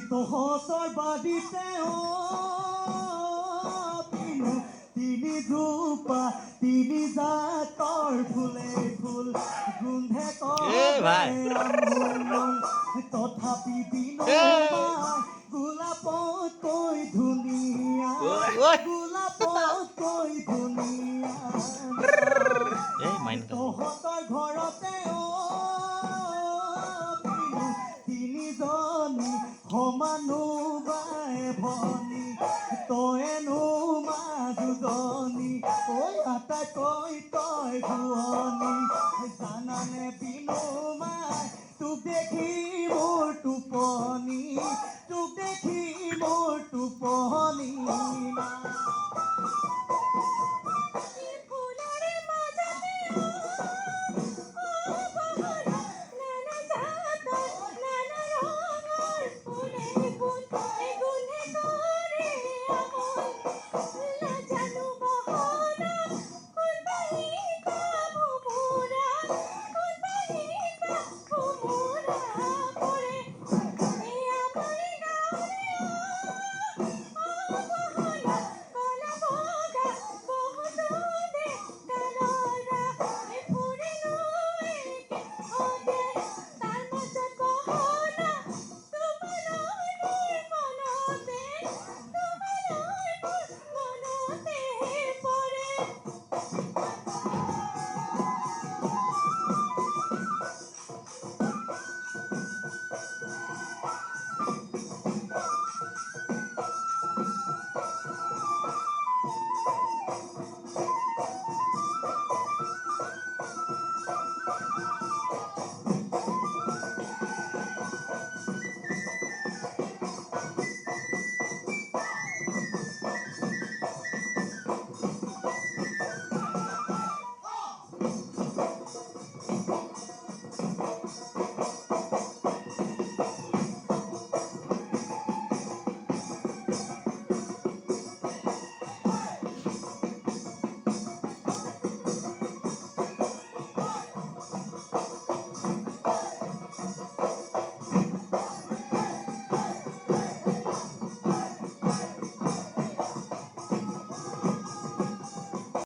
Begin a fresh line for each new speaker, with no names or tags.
তহঁতৰ বাৰীতে পিনো তিনি জোপা তিনি জাতৰ ফুলে ফুল গোন্ধে তথাপি বিনোবাই গোলাপতকৈ ধুনীয়া গোলাপতকৈ ধুনীয়া তহঁতৰ ঘৰতে তিনিজনী সমানো বাই ভনী তয়েনো মাজুজনী ঐ আটাইতকৈ তই শুৱনি জানানে বিনু মাই তোক দেখি মোৰ টোপনি তোক দেখি মোৰ টোপনি